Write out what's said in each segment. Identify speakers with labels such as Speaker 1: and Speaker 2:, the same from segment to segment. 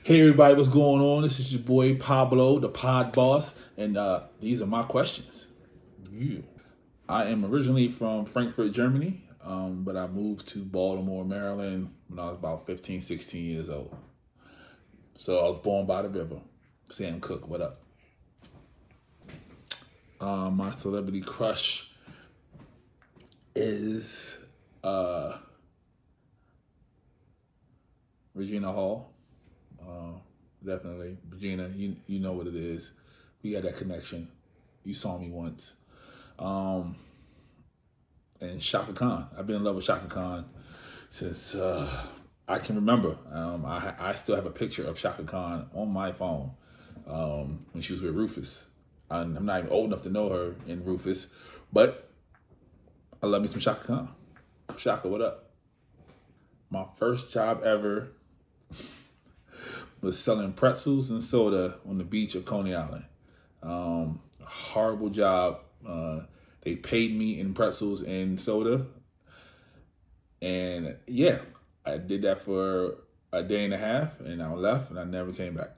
Speaker 1: Hey everybody, what's going on? This is your boy Pablo, the Pod Boss, and these are my questions. Yeah. I am originally from Frankfurt, Germany, but I moved to Baltimore, Maryland when I was about 15, 16 years old. So I was born by the river. Sam Cooke, what up? My celebrity crush is Regina Hall. Definitely. Regina, you know what it is. We had that connection. You saw me once. And Shaka Khan. I've been in love with Shaka Khan since I can remember. I still have a picture of Shaka Khan on my phone when she was with Rufus. I'm not even old enough to know her in Rufus, but I love me some Shaka Khan. Shaka, what up? My first job ever was selling pretzels and soda on the beach of Coney Island. Horrible job. They paid me in pretzels and soda. And yeah, I did that for a day and a half and I left and I never came back.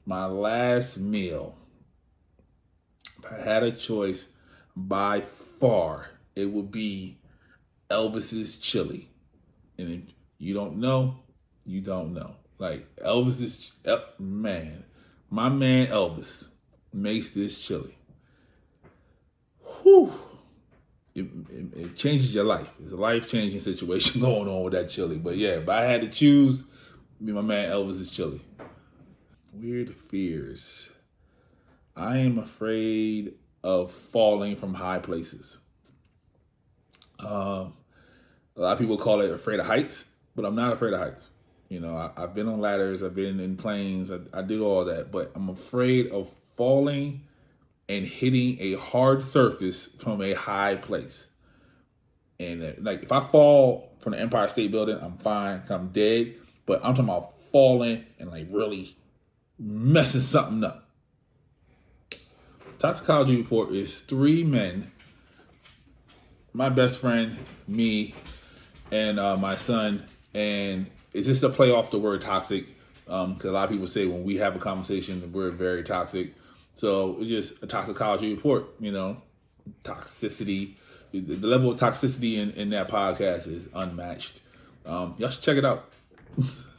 Speaker 1: My last meal, if I had a choice, by far, it would be Elvis's chili. And if you don't know, you don't know. Like Elvis's, man, my man Elvis makes this chili. Whew. It changes your life. It's a life-changing situation going on with that chili. But yeah, if I had to choose, be my man Elvis's chili. Weird fears. I am afraid of falling from high places. A lot of people call it afraid of heights, but I'm not afraid of heights. You know, I've been on ladders, I've been in planes, I did all that, but I'm afraid of falling and hitting a hard surface from a high place. And like if I fall from the Empire State Building, I'm fine, I'm dead. But I'm talking about falling and like really messing something up. Toxicology report is 3 men, my best friend, me, and my son. And it's just a play off the word toxic. Because a lot of people say when we have a conversation, we're very toxic. So it's just a toxicology report, you know, toxicity. The level of toxicity in that podcast is unmatched. Y'all should check it out.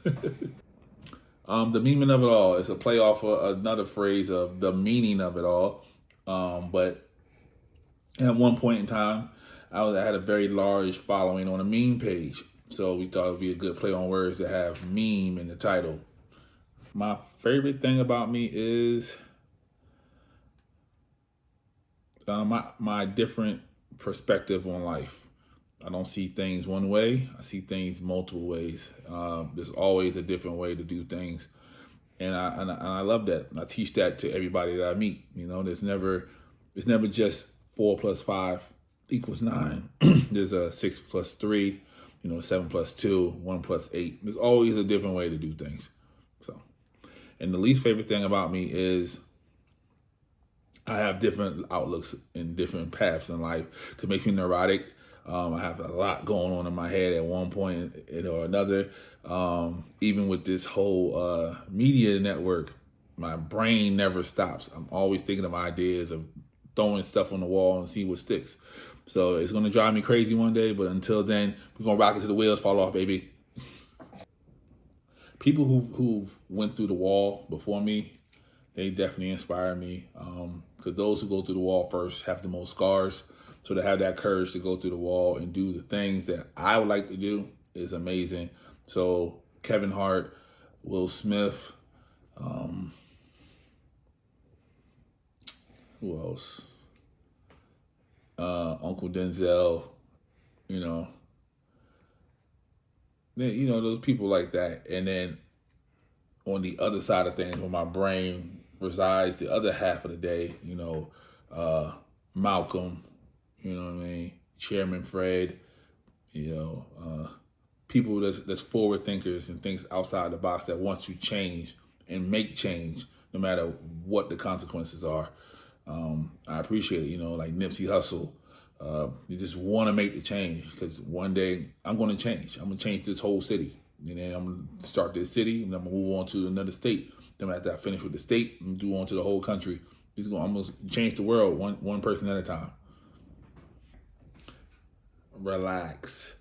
Speaker 1: The meaning of it all is a play off of another phrase of the meaning of it all. But at one point in time, I had a very large following on a meme page. So we thought it would be a good play on words to have meme in the title. My favorite thing about me is my different perspective on life. I don't see things one way. I see things multiple ways. There's always a different way to do things. And I love that. I teach that to everybody that I meet. You know, it's never just 4 + 5 = 9. There's a 6 + 3, 7 + 2, 1 + 8. There's always a different way to do things. So, and the least favorite thing about me is I have different outlooks and different paths in life to make me neurotic. I have a lot going on in my head at one point or another. Even with this whole media network, my brain never stops. I'm always thinking of ideas of throwing stuff on the wall and see what sticks. So it's going to drive me crazy one day, but until then, we're going to rock it till the wheels fall off, baby. People who've went through the wall before me, they definitely inspire me. Because those who go through the wall first have the most scars. So to have that courage to go through the wall and do the things that I would like to do is amazing. So Kevin Hart, Will Smith, who else? Uncle Denzel, those people like that. And then on the other side of things, where my brain resides the other half of the day, Malcolm, Chairman Fred, people that's forward thinkers and thinks outside the box that wants to change and make change no matter what the consequences are. I appreciate it, like Nipsey Hussle. You just want to make the change because one day I'm going to change. I'm going to change this whole city. And then I'm going to start this city, and I'm going to move on to another state. Then after I finish with the state, I'm going to do on to the whole country. I'm going to change the world one person at a time. Relax.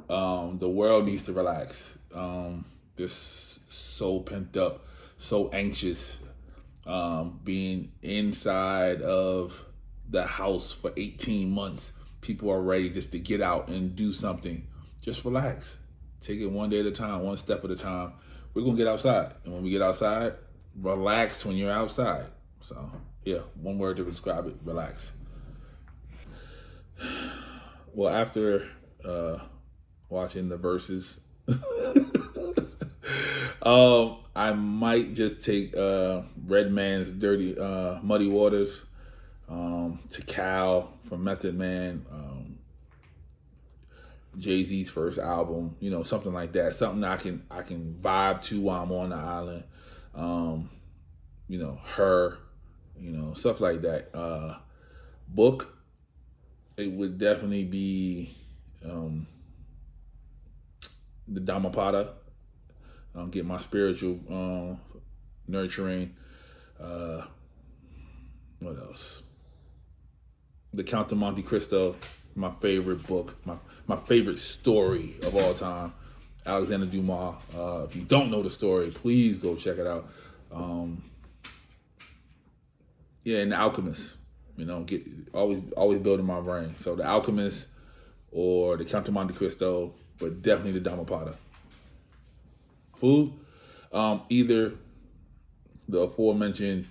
Speaker 1: The world needs to relax. They're so pent up, so anxious, being inside of the house for 18 months. People are ready just to get out and do something. Just relax. Take it one day at a time, one step at a time. We're going to get outside. And when we get outside, relax when you're outside. So, yeah, one word to describe it, relax. Well, after watching the verses, I might just take Redman's Dirty Muddy Waters, to Cal from Method Man, Jay-Z's first album, something like that. Something I can vibe to while I'm on the island. Her, stuff like that. Book, it would definitely be the Dhammapada. Get my spiritual nurturing. What else? The Count of Monte Cristo, my favorite book, my favorite story of all time. Alexander Dumas. If you don't know the story, please go check it out. And The Alchemist. Get always building my brain. So The Alchemist or the Count of Monte Cristo, but definitely the Dhammapada. Food, either the aforementioned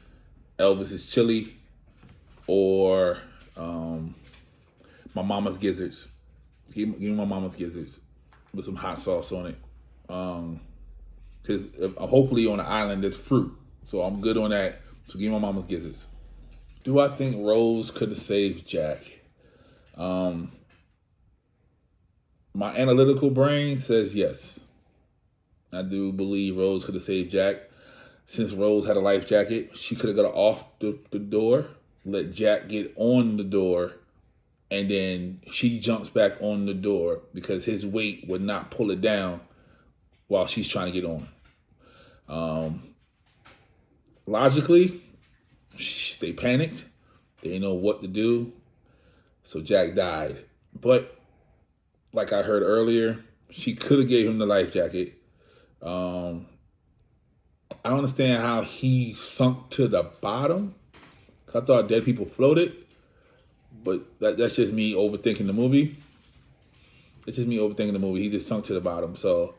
Speaker 1: Elvis's chili or my mama's gizzards. Give me my mama's gizzards with some hot sauce on it. Because hopefully on the island there's fruit, so I'm good on that. So give me my mama's gizzards. Do I think Rose could have saved Jack? My analytical brain says yes. I do believe Rose could have saved Jack. Since Rose had a life jacket, she could have got off the door, let Jack get on the door, and then she jumps back on the door because his weight would not pull it down while she's trying to get on. Logically, they panicked. They didn't know what to do. So Jack died. But like I heard earlier, she could have gave him the life jacket. I don't understand how he sunk to the bottom. I thought dead people floated. But that's just me overthinking the movie. It's just me overthinking the movie. He just sunk to the bottom. So,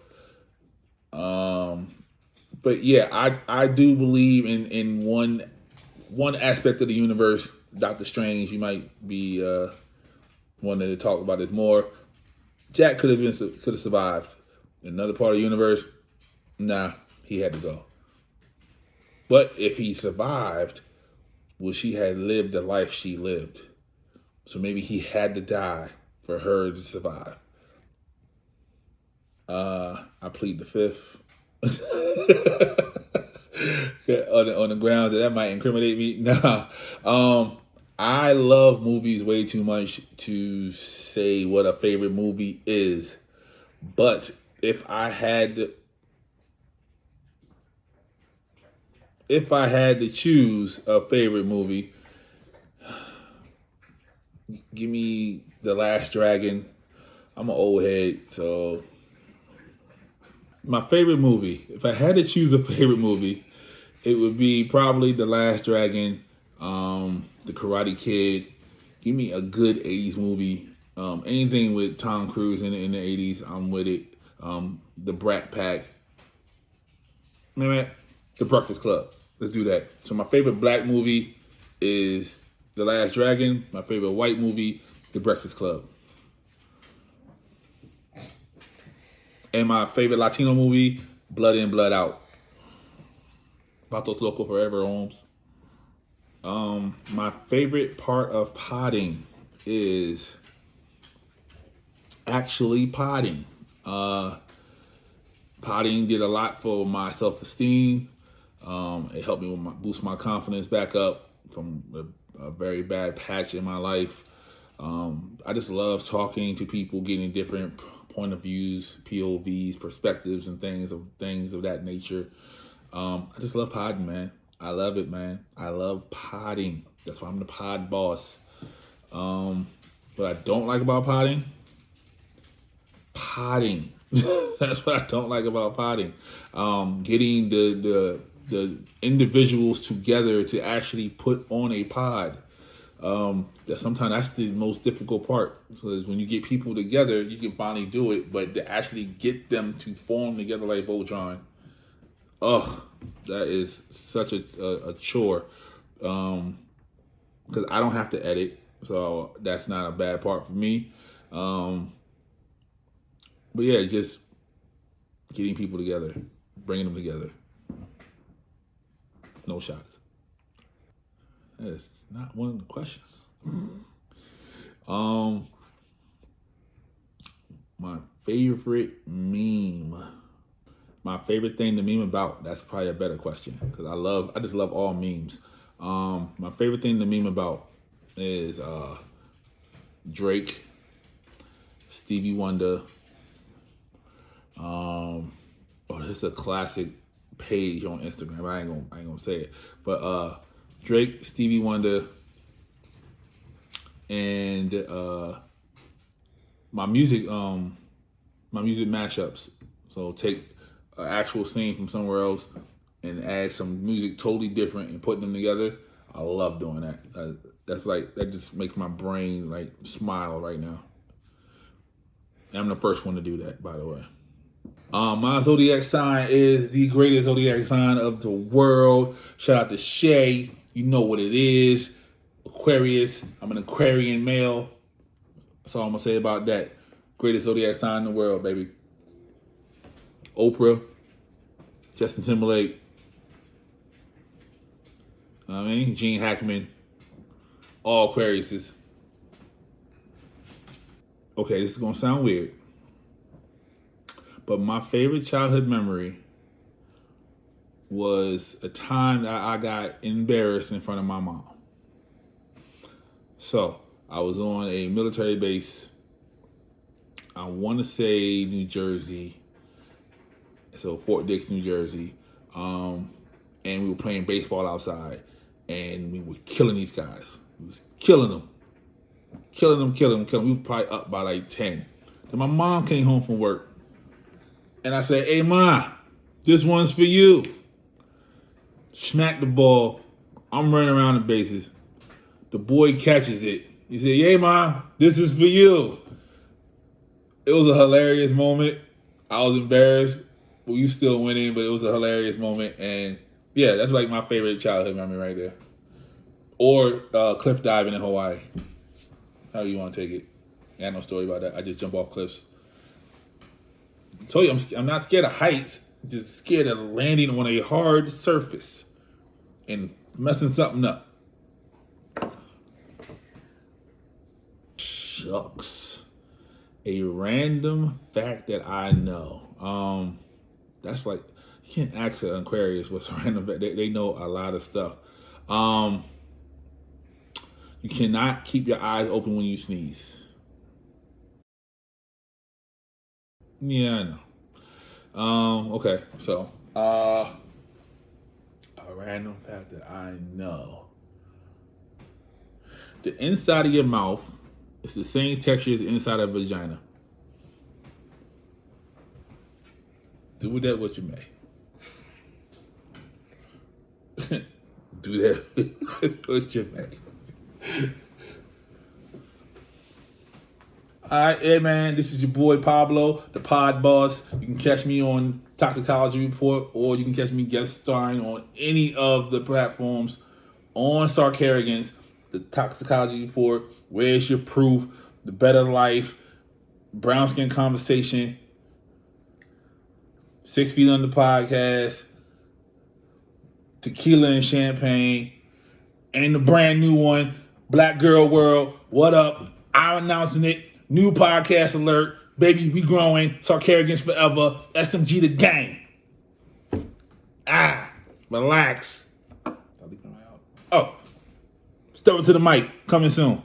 Speaker 1: but yeah, I do believe in one aspect of the universe. Doctor Strange, you might be one to talk about this more. Jack could have survived. In another part of the universe, nah, he had to go. But if he survived, well, she had lived the life she lived. So maybe he had to die for her to survive. I plead the fifth. on the ground that might incriminate me. Nah. I love movies way too much to say what a favorite movie is. But if I had to choose a favorite movie, give me The Last Dragon. I'm an old head, so my favorite movie, if I had to choose a favorite movie, it would be probably The Last Dragon, The Karate Kid. Give me a good 80s movie. Anything with Tom Cruise in the 80s, I'm with it. The Brat Pack. The Breakfast Club. Let's do that. So my favorite black movie is The Last Dragon. My favorite white movie, The Breakfast Club. And my favorite Latino movie, Blood In, Blood Out. Vatos Loco Forever, Holmes. My favorite part of potting is actually potting. Potting did a lot for my self-esteem. It helped me boost my confidence back up from a very bad patch in my life. I just love talking to people, getting different point of views, POVs, perspectives, and things of that nature. I just love podding, man. I love it, man. I love podding. That's why I'm the pod boss. What I don't like about podding. That's what I don't like about podding. Getting the individuals together to actually put on a pod. Sometimes that's the most difficult part. Because when you get people together, you can finally do it. But to actually get them to form together like Voltron, that is such a chore. Because I don't have to edit, so that's not a bad part for me. But yeah, just getting people together, bringing them together. No shots. That is not one of the questions. My favorite meme. My favorite thing to meme about. That's probably a better question because I just love all memes. My favorite thing to meme about is Drake, Stevie Wonder. This is a classic page on Instagram. I ain't gonna say it, but Drake, Stevie Wonder, and my music mashups. So take an actual scene from somewhere else and add some music totally different and put them together. I love doing that. That just makes my brain like smile right now. And I'm the first one to do that, by the way. My zodiac sign is the greatest zodiac sign of the world. Shout out to Shay. You know what it is. Aquarius. I'm an Aquarian male. That's all I'm going to say about that. Greatest zodiac sign in the world, baby. Oprah. Justin Timberlake. Gene Hackman. All Aquariuses. Okay, this is going to sound weird. But my favorite childhood memory was a time that I got embarrassed in front of my mom. So I was on a military base. I want to say New Jersey. So Fort Dix, New Jersey. And we were playing baseball outside. And we were killing these guys. We was killing them. Killing them. We were probably up by like 10. Then my mom came home from work. And I said, "Hey, Ma, this one's for you." Smack the ball. I'm running around the bases. The boy catches it. He said, "Hey, Ma, this is for you." It was a hilarious moment. I was embarrassed. Well, you still winning, but it was a hilarious moment. And yeah, that's like my favorite childhood memory right there. Or cliff diving in Hawaii. How you want to take it? I got no story about that. I just jump off cliffs. I told you, I'm not scared of heights. I'm just scared of landing on a hard surface and messing something up. Shucks. A random fact that I know. That's like, you can't ask an Aquarius what's a random fact. They know a lot of stuff. You cannot keep your eyes open when you sneeze. Yeah, I know. Okay, so a random fact that I know. The inside of your mouth is the same texture as the inside of a vagina. Do with that what you may. Do that what you may. All right, hey man, this is your boy Pablo, the pod boss. You can catch me on Toxicology Report, or you can catch me guest starring on any of the platforms on Sarcarrogance, the Toxicology Report, Where's Your Proof, The Better Life, Brown Skin Conversation, 6 Feet Under Podcast, Tequila and Champagne, and the brand new one, Black Girl World. What up? I'm announcing it. New podcast alert. Baby, we growing. Sarcarrogance forever. SMG the gang. Relax. Oh, step up to the mic. Coming soon.